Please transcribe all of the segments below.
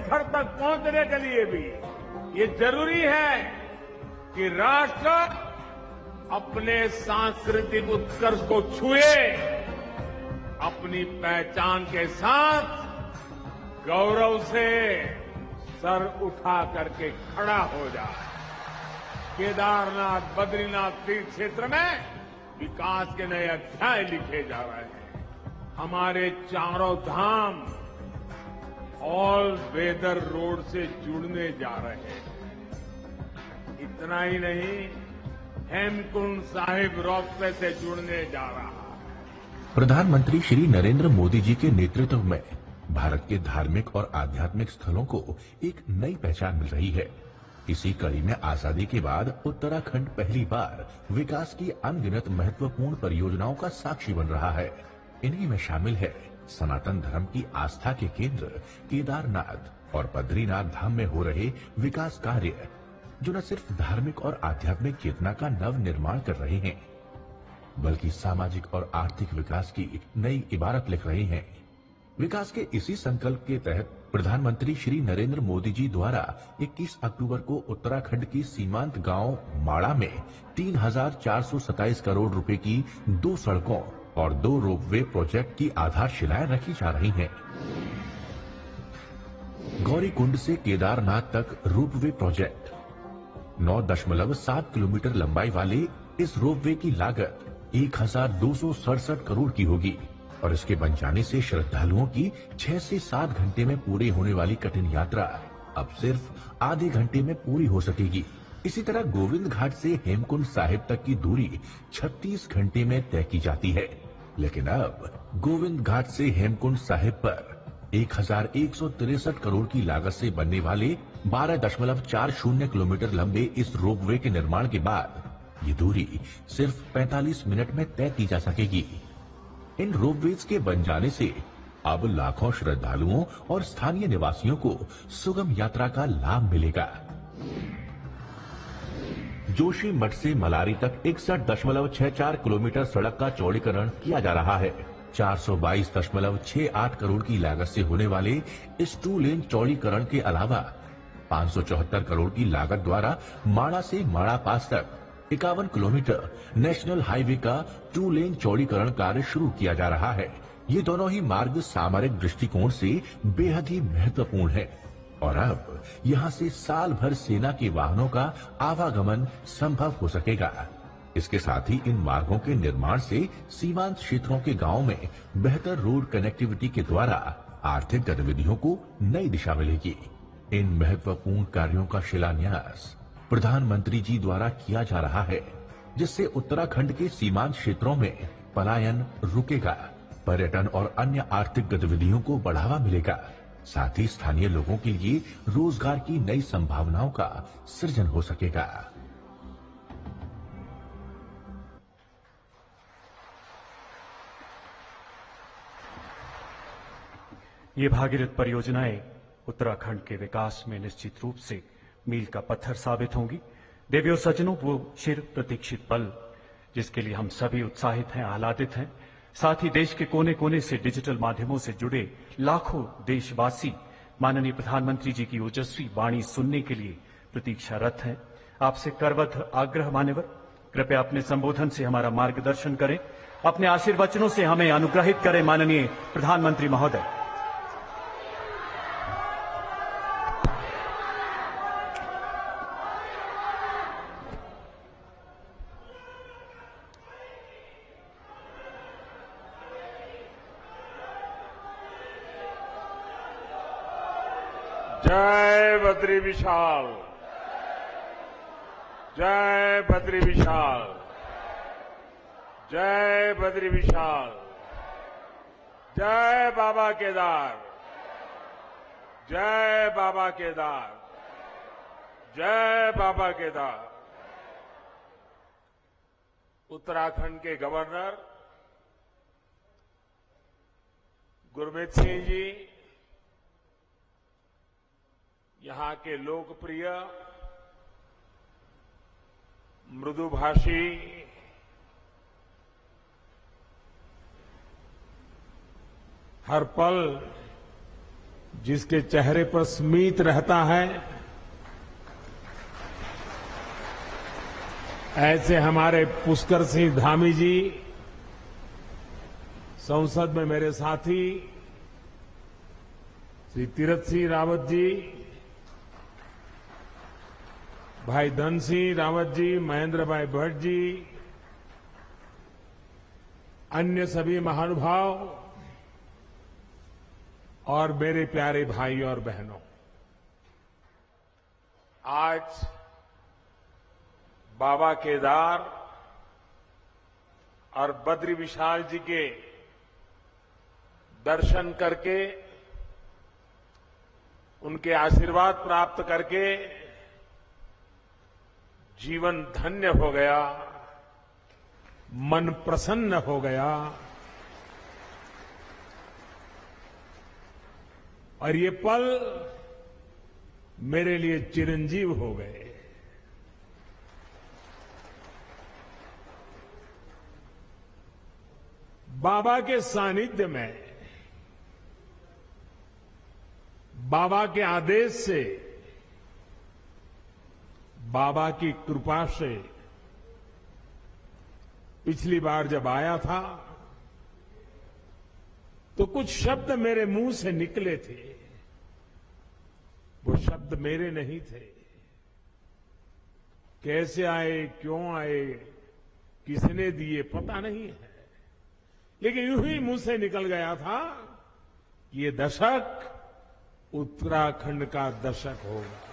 शिखर तक पहुंचने के लिए भी ये जरूरी है कि राष्ट्र अपने सांस्कृतिक उत्कर्ष को छुए, अपनी पहचान के साथ गौरव से सर उठा करके खड़ा हो जाए। केदारनाथ, बद्रीनाथ तीर्थ क्षेत्र में विकास के नए अध्याय लिखे जा रहे हैं। हमारे चारों धाम ऑल वेदर रोड से जुड़ने जा रहे हैं। इतना ही नहीं, हेमकुंड साहिब रोपवे से जुड़ने जा रहा है। प्रधानमंत्री श्री नरेंद्र मोदी जी के नेतृत्व में भारत के धार्मिक और आध्यात्मिक स्थलों को एक नई पहचान मिल रही है। इसी कड़ी में आजादी के बाद उत्तराखंड पहली बार विकास की अनगिनत महत्वपूर्ण परियोजनाओं का साक्षी बन रहा है। इन्हीं में शामिल है सनातन धर्म की आस्था के केंद्र केदारनाथ और बद्रीनाथ धाम में हो रहे विकास कार्य, जो न सिर्फ धार्मिक और आध्यात्मिक चेतना का नव निर्माण कर रहे हैं, बल्कि सामाजिक और आर्थिक विकास की नई इबारत लिख रहे हैं। विकास के इसी संकल्प के तहत प्रधानमंत्री श्री नरेंद्र मोदी जी द्वारा 21 अक्टूबर को उत्तराखंड की सीमांत गांव माड़ा में 3,427 करोड़ रुपए की 2 सड़कों और 2 रोपवे प्रोजेक्ट की आधारशिलाएं रखी जा रही हैं। गौरीकुंड से केदारनाथ तक रोपवे प्रोजेक्ट 9.7 किलोमीटर लंबाई वाले इस रोपवे की लागत 1,267 करोड़ की होगी और इसके बन जाने से श्रद्धालुओं की 6 से 7 घंटे में पूरी होने वाली कठिन यात्रा अब सिर्फ आधे घंटे में पूरी हो सकेगी। इसी तरह गोविंद घाट से हेमकुंड साहिब तक की दूरी 36 घंटे में तय की जाती है, लेकिन अब गोविंद घाट से हेमकुंड साहिब पर 1,163 करोड़ की लागत से बनने वाले 12.40 किलोमीटर लंबे इस रोपवे के निर्माण के बाद ये दूरी सिर्फ 45 मिनट में तय की जा सकेगी। इन रोपवेज के बन जाने से अब लाखों श्रद्धालुओं और स्थानीय निवासियों को सुगम यात्रा का लाभ मिलेगा। जोशी मठ से मलारी तक 61.64 किलोमीटर सड़क का चौड़ीकरण किया जा रहा है। 422.68 करोड़ की लागत से होने वाले इस 2 लेन चौड़ीकरण के अलावा 574 करोड़ की लागत द्वारा माड़ा से माड़ा पास तक 51 किलोमीटर नेशनल हाईवे का 2 लेन चौड़ीकरण कार्य शुरू किया जा रहा है। ये दोनों ही मार्ग सामरिक दृष्टिकोण से बेहद ही महत्वपूर्ण है और अब यहां से साल भर सेना के वाहनों का आवागमन संभव हो सकेगा। इसके साथ ही इन मार्गों के निर्माण से सीमांत क्षेत्रों के गांवों में बेहतर रोड कनेक्टिविटी के द्वारा आर्थिक गतिविधियों को नई दिशा मिलेगी। इन महत्वपूर्ण कार्यों का शिलान्यास प्रधानमंत्री जी द्वारा किया जा रहा है, जिससे उत्तराखंड के सीमांत क्षेत्रों में पलायन रुकेगा, पर्यटन और अन्य आर्थिक गतिविधियों को बढ़ावा मिलेगा, साथ ही स्थानीय लोगों के लिए रोजगार की नई संभावनाओं का सृजन हो सकेगा। ये भागीरथ परियोजनाएं उत्तराखंड के विकास में निश्चित रूप से मील का पत्थर साबित होंगी। देवियों सज्जनों, वो चिर प्रतीक्षित पल जिसके लिए हम सभी उत्साहित हैं, आह्लादित हैं, साथ ही देश के कोने कोने से डिजिटल माध्यमों से जुड़े लाखों देशवासी माननीय प्रधानमंत्री जी की ओजस्वी वाणी सुनने के लिए प्रतीक्षारत हैं। आपसे करबद्ध आग्रह मान्यवर, कृपया अपने संबोधन से हमारा मार्गदर्शन करें, अपने आशीर्वचनों से हमें अनुग्रहित करें। माननीय प्रधानमंत्री महोदय। जय बद्री विशाल, जय बद्री विशाल, जय बद्री विशाल, जय बाबा केदार, जय बाबा केदार, जय बाबा केदार। उत्तराखंड के गवर्नर गुरमीत सिंह जी, यहां के लोकप्रिय मृदुभाषी हर पल जिसके चेहरे पर स्मित रहता है, ऐसे हमारे पुष्कर सिंह धामी जी, संसद में मेरे साथी श्री तीरथ सिंह रावत जी, भाई धन सिंह रावत जी, महेंद्र भाई भट्ट जी, अन्य सभी महानुभाव और मेरे प्यारे भाई और बहनों, आज बाबा केदार और बद्री विशाल जी के दर्शन करके, उनके आशीर्वाद प्राप्त करके जीवन धन्य हो गया, मन प्रसन्न हो गया और ये पल मेरे लिए चिरंजीव हो गए। बाबा के सानिध्य में, बाबा के आदेश से, बाबा की कृपा से पिछली बार जब आया था तो कुछ शब्द मेरे मुंह से निकले थे। वो शब्द मेरे नहीं थे। कैसे आए, क्यों आए, किसने दिए, पता नहीं है, लेकिन यूं ही मुंह से निकल गया था, ये दशक उत्तराखंड का दशक होगा।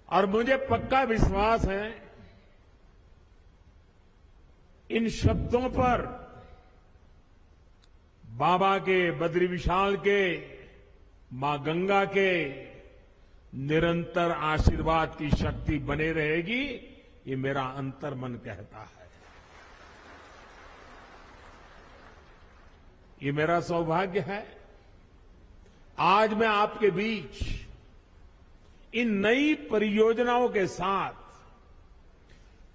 और मुझे पक्का विश्वास है इन शब्दों पर बाबा के, बद्री विशाल के, मां गंगा के निरंतर आशीर्वाद की शक्ति बने रहेगी, ये मेरा अंतर्मन कहता है। ये मेरा सौभाग्य है आज मैं आपके बीच इन नई परियोजनाओं के साथ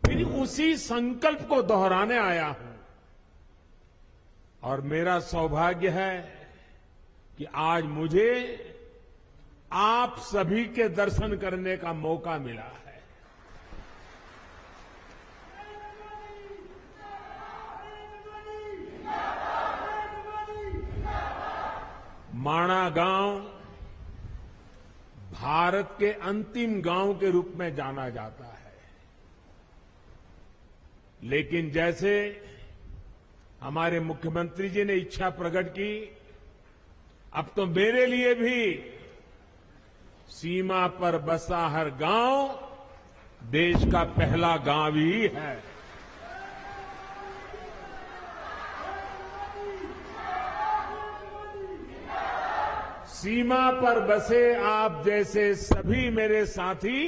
फिर उसी संकल्प को दोहराने आया हूं। और मेरा सौभाग्य है कि आज मुझे आप सभी के दर्शन करने का मौका मिला है। माणा गांव भारत के अंतिम गांव के रूप में जाना जाता है, लेकिन जैसे हमारे मुख्यमंत्री जी ने इच्छा प्रकट की, अब तो मेरे लिए भी सीमा पर बसा हर गांव देश का पहला गांव ही है। सीमा पर बसे आप जैसे सभी मेरे साथी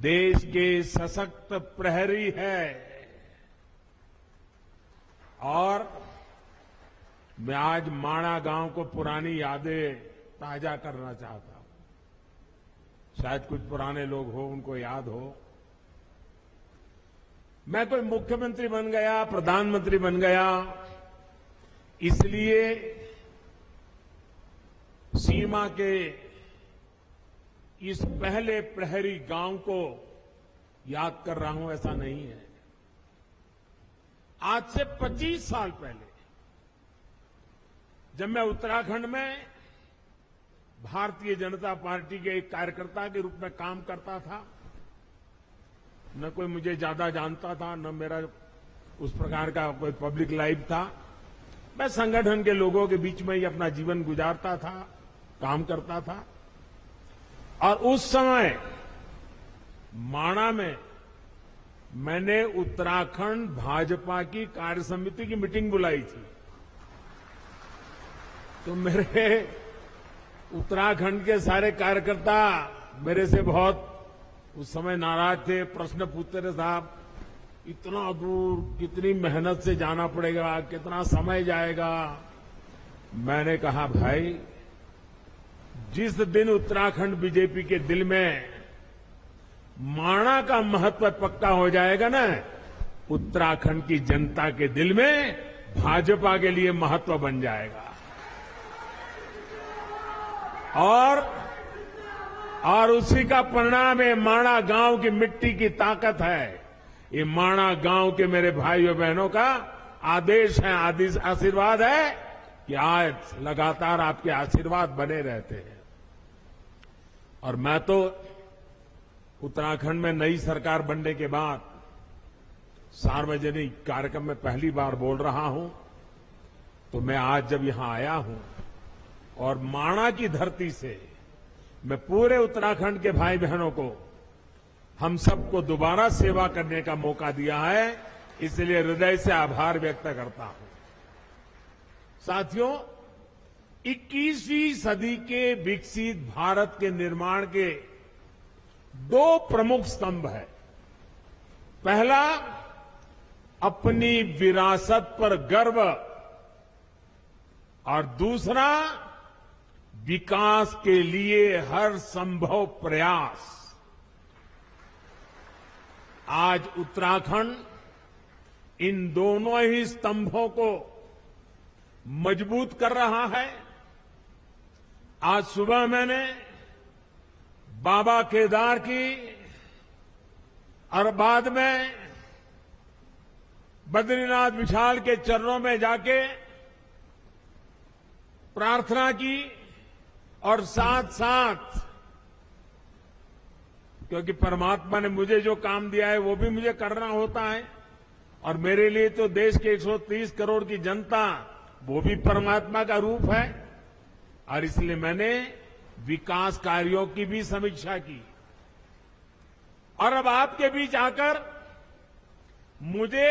देश के सशक्त प्रहरी है। और मैं आज माणा गांव को पुरानी यादें ताजा करना चाहता हूं। शायद कुछ पुराने लोग हो, उनको याद हो, मैं कोई मुख्यमंत्री बन गया, प्रधानमंत्री बन गया, इसलिए सीमा के इस पहले प्रहरी गांव को याद कर रहा हूं, ऐसा नहीं है। आज से 25 साल पहले जब मैं उत्तराखंड में भारतीय जनता पार्टी के एक कार्यकर्ता के रूप में काम करता था, न कोई मुझे ज्यादा जानता था, न मेरा उस प्रकार का कोई पब्लिक लाइफ था। मैं संगठन के लोगों के बीच में ही अपना जीवन गुजारता था, काम करता था। और उस समय माणा में मैंने उत्तराखंड भाजपा की कार्य समिति की मीटिंग बुलाई थी। तो मेरे उत्तराखंड के सारे कार्यकर्ता मेरे से बहुत उस समय नाराज थे, प्रश्न पूछते थे, साहब इतना दूर कितनी मेहनत से जाना पड़ेगा, कितना समय जाएगा। मैंने कहा, भाई जिस दिन उत्तराखंड बीजेपी के दिल में माणा का महत्व पक्का हो जाएगा ना, उत्तराखंड की जनता के दिल में भाजपा के लिए महत्व बन जाएगा। और उसी का परिणाम है माणा गांव की मिट्टी की ताकत है। ये माणा गांव के मेरे भाइयों बहनों का आदेश है, आशीर्वाद है कि आज लगातार आपके आशीर्वाद बने रहते हैं। और मैं तो उत्तराखंड में नई सरकार बनने के बाद सार्वजनिक कार्यक्रम में पहली बार बोल रहा हूं, तो मैं आज जब यहां आया हूं और माणा की धरती से मैं पूरे उत्तराखंड के भाई बहनों को, हम सबको दोबारा सेवा करने का मौका दिया है, इसलिए हृदय से आभार व्यक्त करता हूं। साथियों, 21वीं सदी के विकसित भारत के निर्माण के दो प्रमुख स्तंभ हैं। पहला, अपनी विरासत पर गर्व, और दूसरा, विकास के लिए हर संभव प्रयास। आज उत्तराखंड इन दोनों ही स्तंभों को मजबूत कर रहा है। आज सुबह मैंने बाबा केदार की और बाद में बद्रीनाथ विशाल के चरणों में जाके प्रार्थना की, और साथ साथ, क्योंकि परमात्मा ने मुझे जो काम दिया है वो भी मुझे करना होता है, और मेरे लिए तो देश के 130 करोड़ की जनता वो भी परमात्मा का रूप है, और इसलिए मैंने विकास कार्यों की भी समीक्षा की। और अब आपके बीच आकर मुझे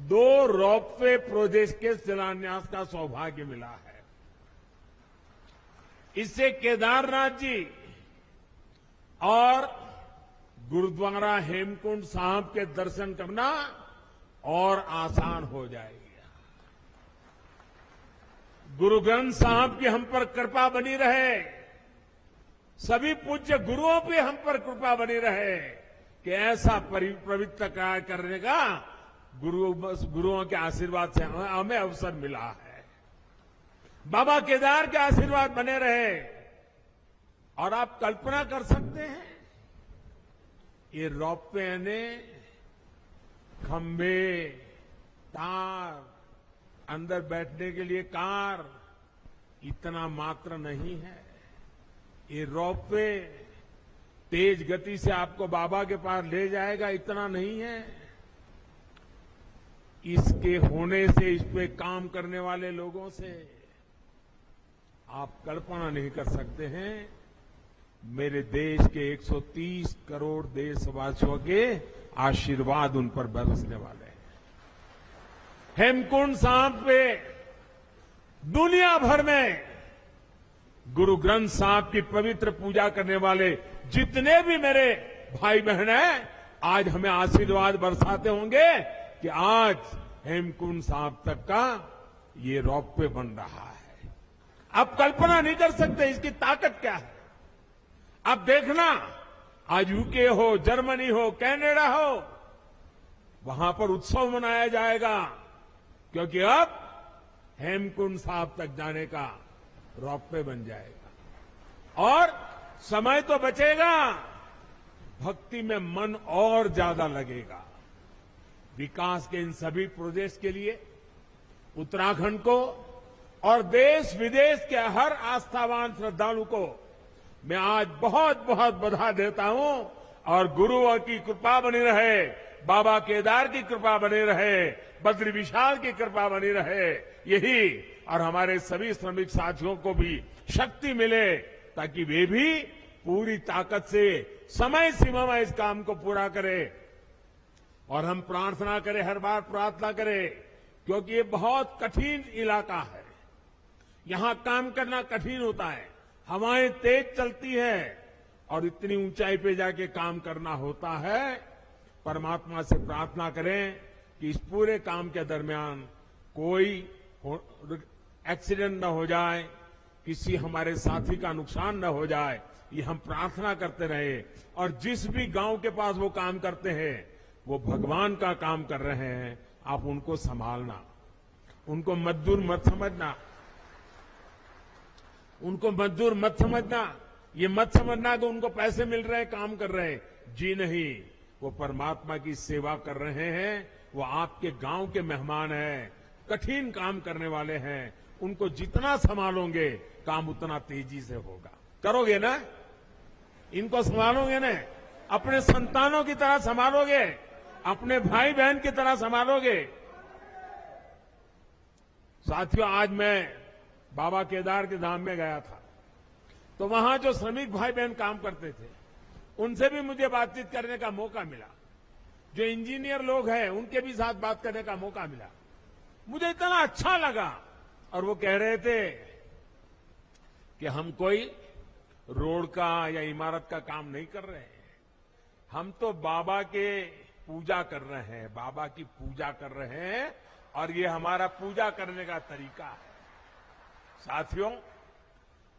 2 रोपवे प्रोजेक्ट के शिलान्यास का सौभाग्य मिला है। इससे केदारनाथ जी और गुरुद्वारा हेमकुंड साहब के दर्शन करना और आसान हो जाएगा। गुरु ग्रंथ साहब की हम पर कृपा बनी रहे, सभी पूज्य गुरुओं पे हम पर कृपा बनी रहे कि ऐसा पवित्र कार्य करने का गुरुओं के आशीर्वाद से हमें अवसर मिला है। बाबा केदार के आशीर्वाद बने रहे। और आप कल्पना कर सकते हैं, ये रोपवे ने खंभे, तार, अंदर बैठने के लिए कार, इतना मात्र नहीं है। ये रोपवे तेज गति से आपको बाबा के पास ले जाएगा, इतना नहीं है। इसके होने से, इस पे काम करने वाले लोगों से आप कल्पना नहीं कर सकते हैं मेरे देश के 130 करोड़ देशवासियों के आशीर्वाद उन पर बरसने वाले हैं। हेमकुंड साहब पे दुनिया भर में गुरु ग्रंथ साहब की पवित्र पूजा करने वाले जितने भी मेरे भाई बहन हैं, आज हमें आशीर्वाद बरसाते होंगे कि आज हेमकुंड साहब तक का ये रोपवे बन रहा है। आप कल्पना नहीं कर सकते इसकी ताकत क्या है। आप देखना, आज यूके हो, जर्मनी हो, कनाडा हो, वहां पर उत्सव मनाया जाएगा, क्योंकि अब हेमकुंड साहब तक जाने का रोपवे बन जाएगा। और समय तो बचेगा, भक्ति में मन और ज्यादा लगेगा। विकास के इन सभी प्रोजेक्ट्स के लिए उत्तराखंड को और देश विदेश के हर आस्थावान श्रद्धालु को मैं आज बहुत बहुत बधाई देता हूं। और गुरुओं की कृपा बनी रहे, बाबा केदार की कृपा बनी रहे, बद्री विशाल की कृपा बनी रहे, यही, और हमारे सभी श्रमिक साथियों को भी शक्ति मिले ताकि वे भी पूरी ताकत से समय सीमा में इस काम को पूरा करें। और हम प्रार्थना करें, हर बार प्रार्थना करें, क्योंकि ये बहुत कठिन इलाका है। यहां काम करना कठिन होता है, हवाएं तेज चलती है और इतनी ऊंचाई पे जाके काम करना होता है। परमात्मा से प्रार्थना करें कि इस पूरे काम के दरमियान कोई एक्सीडेंट न हो जाए, किसी हमारे साथी का नुकसान न हो जाए, ये हम प्रार्थना करते रहे। और जिस भी गांव के पास वो काम करते हैं, वो भगवान का काम कर रहे हैं, आप उनको संभालना, उनको मजदूर मत समझना, उनको मजदूर मत समझना, ये मत समझना कि उनको पैसे मिल रहे हैं, काम कर रहे हैं। जी नहीं, वो परमात्मा की सेवा कर रहे हैं, वो आपके गांव के मेहमान हैं, कठिन काम करने वाले हैं। उनको जितना संभालोगे काम उतना तेजी से होगा। करोगे ना? इनको संभालोगे ना? अपने संतानों की तरह संभालोगे, अपने भाई बहन की तरह संभालोगे। साथियों, आज मैं बाबा केदार के धाम में गया था, तो वहां जो श्रमिक भाई बहन काम करते थे उनसे भी मुझे बातचीत करने का मौका मिला। जो इंजीनियर लोग हैं उनके भी साथ बात करने का मौका मिला। मुझे इतना अच्छा लगा। और वो कह रहे थे कि हम कोई रोड का या इमारत का काम नहीं कर रहे हैं, हम तो बाबा के पूजा कर रहे हैं, बाबा की पूजा कर रहे हैं, और ये हमारा पूजा करने का तरीका है। साथियों,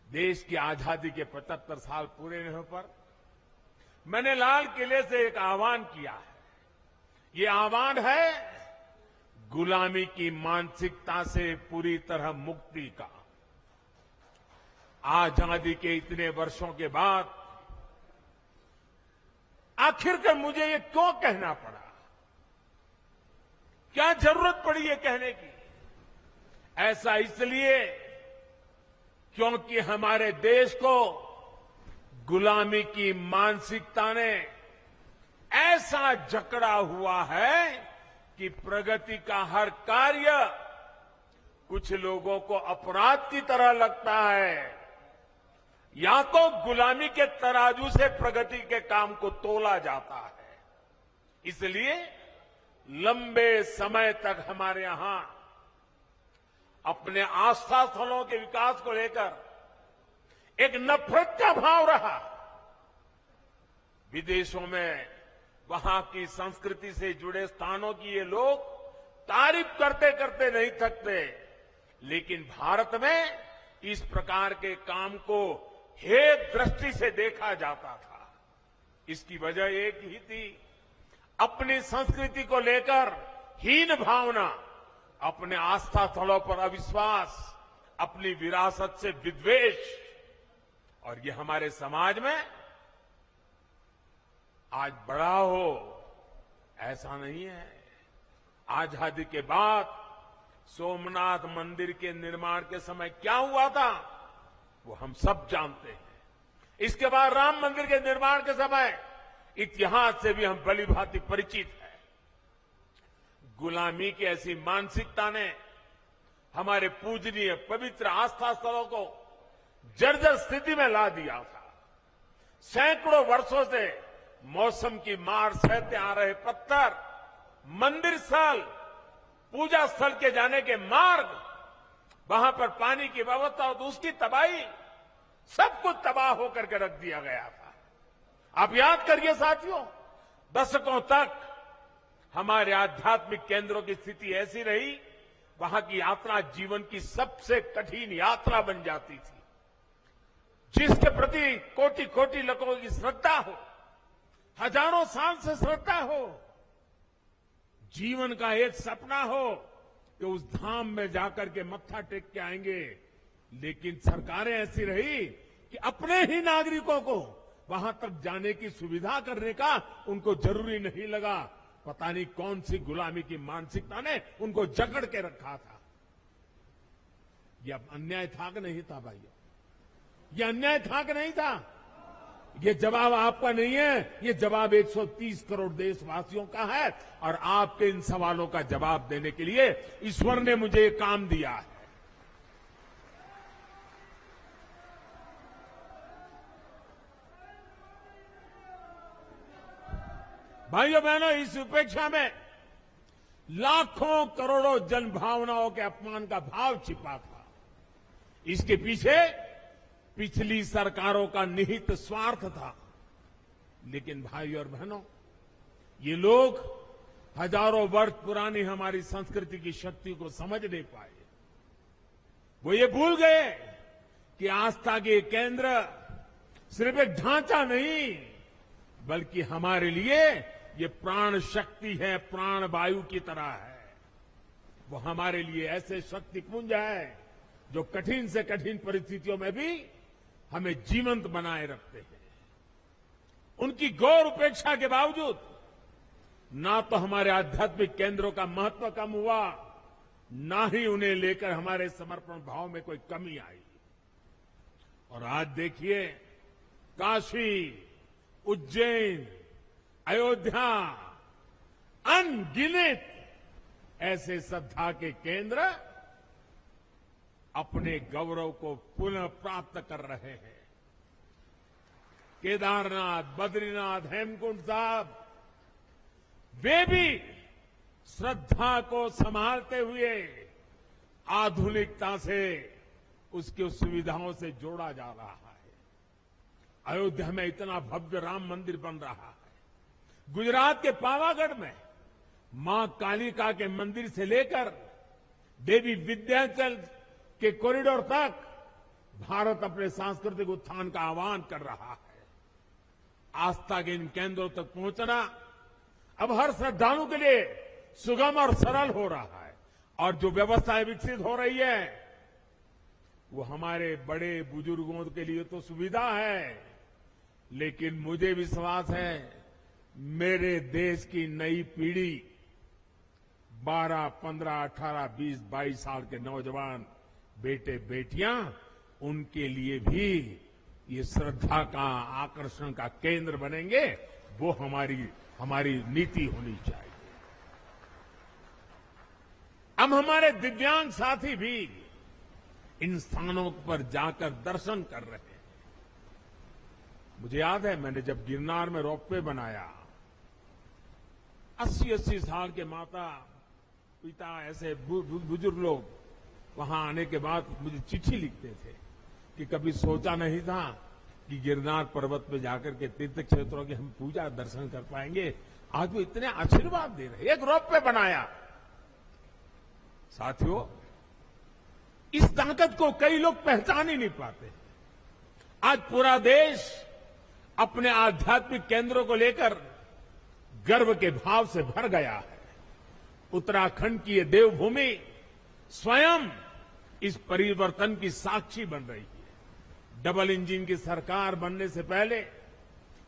देश की आजादी के 75 साल पूरे होने पर मैंने लाल किले से एक आह्वान किया है। ये आह्वान है गुलामी की मानसिकता से पूरी तरह मुक्ति का। आजादी के इतने वर्षों के बाद आखिरकार मुझे ये क्यों कहना पड़ा? क्या जरूरत पड़ी ये कहने की? ऐसा इसलिए क्योंकि हमारे देश को गुलामी की मानसिकता ने ऐसा जकड़ा हुआ है कि प्रगति का हर कार्य कुछ लोगों को अपराध की तरह लगता है। या तो गुलामी के तराजू से प्रगति के काम को तोला जाता है। इसलिए लंबे समय तक हमारे यहां अपने आस्था स्थलों के विकास को लेकर एक नफरत का भाव रहा। विदेशों में वहां की संस्कृति से जुड़े स्थानों की ये लोग तारीफ करते करते नहीं थकते, लेकिन भारत में इस प्रकार के काम को हेय दृष्टि से देखा जाता था। इसकी वजह एक ही थी, अपनी संस्कृति को लेकर हीन भावना, अपने आस्था स्थलों पर अविश्वास, अपनी विरासत से विद्वेष। और ये हमारे समाज में आज बड़ा हो ऐसा नहीं है। आजादी के बाद सोमनाथ मंदिर के निर्माण के समय क्या हुआ था वो हम सब जानते हैं। इसके बाद राम मंदिर के निर्माण के समय इतिहास से भी हम भली भांति परिचित हैं। गुलामी की ऐसी मानसिकता ने हमारे पूजनीय पवित्र आस्था स्थलों को जर्जर स्थिति में ला दिया था। सैकड़ों वर्षों से मौसम की मार सहते आ रहे पत्थर, मंदिर स्थल, पूजा स्थल के जाने के मार्ग, वहां पर पानी की व्यवस्था और उसकी तबाही, सब कुछ तबाह होकर के रख दिया गया था। आप याद करिए साथियों, दशकों तक हमारे आध्यात्मिक केंद्रों की स्थिति ऐसी रही, वहां की यात्रा जीवन की सबसे कठिन यात्रा बन जाती थी। जिसके प्रति कोटि कोटि लोगों की श्रद्धा हो, हजारों साल से श्रद्धा हो, जीवन का एक सपना हो कि उस धाम में जाकर के मत्था टेक के आएंगे, लेकिन सरकारें ऐसी रही कि अपने ही नागरिकों को वहां तक जाने की सुविधा करने का उनको जरूरी नहीं लगा। पता नहीं कौन सी गुलामी की मानसिकता ने उनको जकड़ के रखा था। यह अन्याय था कि नहीं था भाइयों? यह अन्याय था कि नहीं था? ये जवाब आपका नहीं है, ये जवाब 130 करोड़ देशवासियों का है। और आपके इन सवालों का जवाब देने के लिए ईश्वर ने मुझे ये काम दिया है। भाइयों बहनों, इस उपेक्षा में लाखों करोड़ों जन भावनाओं के अपमान का भाव छिपा था। इसके पीछे पिछली सरकारों का निहित स्वार्थ था। लेकिन भाइयों और बहनों, ये लोग हजारों वर्ष पुरानी हमारी संस्कृति की शक्ति को समझ नहीं पाए। वो ये भूल गए कि आस्था के केंद्र सिर्फ एक ढांचा नहीं, बल्कि हमारे लिए ये प्राण शक्ति है, प्राण वायु की तरह है। वो हमारे लिए ऐसे शक्तिपुंज है जो कठिन से कठिन परिस्थितियों में भी हमें जीवंत बनाए रखते हैं। उनकी गौर उपेक्षा के बावजूद ना तो हमारे आध्यात्मिक केंद्रों का महत्व कम हुआ, ना ही उन्हें लेकर हमारे समर्पण भाव में कोई कमी आई। और आज देखिए, काशी, उज्जैन, अयोध्या, अनगिनत ऐसे श्रद्धा के केंद्र अपने गौरव को पुनः प्राप्त कर रहे हैं। केदारनाथ, बद्रीनाथ, हेमकुंड साहब, वे भी श्रद्धा को संभालते हुए आधुनिकता से उसकी सुविधाओं से जोड़ा जा रहा है। अयोध्या में इतना भव्य राम मंदिर बन रहा है। गुजरात के पावागढ़ में मां कालिका के मंदिर से लेकर देवी विंध्याचल के कॉरिडोर तक भारत अपने सांस्कृतिक उत्थान का आह्वान कर रहा है। आस्था के इन केंद्रों तक पहुंचना अब हर श्रद्धालु के लिए सुगम और सरल हो रहा है। और जो व्यवस्थाएं विकसित हो रही है वो हमारे बड़े बुजुर्गों के लिए तो सुविधा है, लेकिन मुझे विश्वास है मेरे देश की नई पीढ़ी 12, 15, 18, 20, 22 साल के नौजवान बेटे बेटियां, उनके लिए भी ये श्रद्धा का आकर्षण का केंद्र बनेंगे। वो हमारी नीति होनी चाहिए। अब हमारे दिव्यांग साथी भी इन स्थानों पर जाकर दर्शन कर रहे हैं। मुझे याद है, मैंने जब गिरनार में रोपवे बनाया, 80-80 साल के माता पिता ऐसे बुजुर्ग लोग वहां आने के बाद मुझे चिट्ठी लिखते थे कि कभी सोचा नहीं था कि गिरनार पर्वत पे जाकर के तीर्थ क्षेत्रों की हम पूजा दर्शन कर पाएंगे। आज वो इतने आशीर्वाद दे रहे। एक रोपवे बनाया। साथियों, इस ताकत को कई लोग पहचान ही नहीं पाते। आज पूरा देश अपने आध्यात्मिक केंद्रों को लेकर गर्व के भाव से भर गया है। उत्तराखंड की ये देवभूमि स्वयं इस परिवर्तन की साक्षी बन रही है। डबल इंजन की सरकार बनने से पहले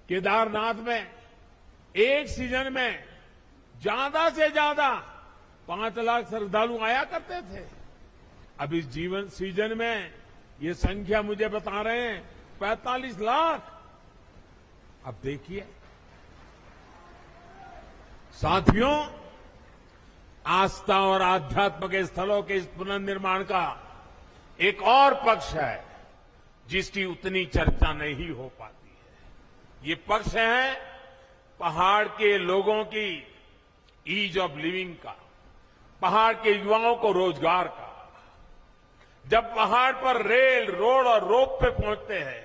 केदारनाथ में एक सीजन में ज्यादा से ज्यादा 5 लाख श्रद्धालु आया करते थे। अब इस सीजन में ये संख्या मुझे बता रहे हैं 45 लाख। अब देखिए साथियों, आस्था और आध्यात्म के स्थलों के इस पुनर्निर्माण का एक और पक्ष है जिसकी उतनी चर्चा नहीं हो पाती है। ये पक्ष है पहाड़ के लोगों की ईज ऑफ लिविंग का, पहाड़ के युवाओं को रोजगार का। जब पहाड़ पर रेल, रोड और रोप पे पहुंचते हैं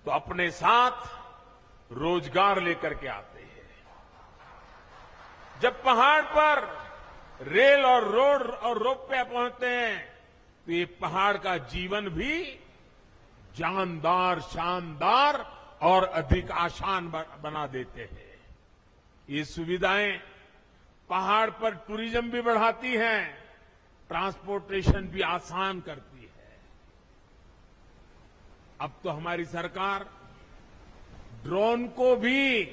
तो अपने साथ रोजगार लेकर के आते हैं। जब पहाड़ पर रेल और रोड और रोप पे पहुंचते हैं तो ये पहाड़ का जीवन भी जानदार, शानदार और अधिक आसान बना देते हैं। ये सुविधाएं पहाड़ पर टूरिज्म भी बढ़ाती हैं, ट्रांसपोर्टेशन भी आसान करती है। अब तो हमारी सरकार ड्रोन को भी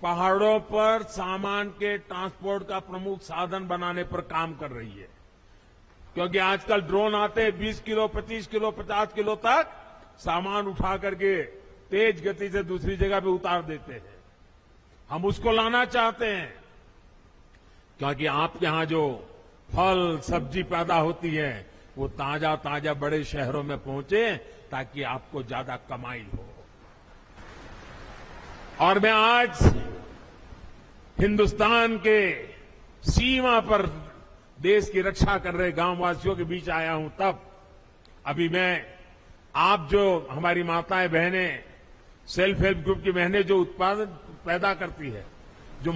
पहाड़ों पर सामान के ट्रांसपोर्ट का प्रमुख साधन बनाने पर काम कर रही है। क्योंकि आजकल ड्रोन आते हैं 20 किलो, 25 किलो, 50 किलो तक सामान उठा करके तेज गति से दूसरी जगह पे उतार देते हैं। हम उसको लाना चाहते हैं क्योंकि आपके यहां जो फल सब्जी पैदा होती है वो ताजा ताजा बड़े शहरों में पहुंचे ताकि आपको ज्यादा कमाई हो। और मैं आज हिंदुस्तान के सीमा पर देश की रक्षा कर रहे गांववासियों के बीच आया हूं। तब अभी मैं आप जो हमारी माताएं बहनें, सेल्फ हेल्प ग्रुप की बहनें जो उत्पादन पैदा करती है, जो